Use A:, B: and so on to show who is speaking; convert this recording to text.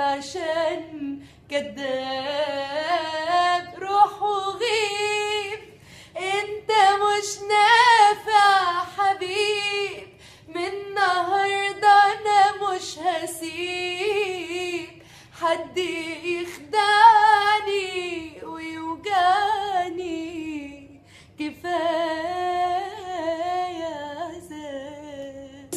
A: عشان كداب، روح وغيب، انت مش نافع حبيب، من النهارده انا مش هسيب حد يخدعني ويوجعني، كفايه عذاب.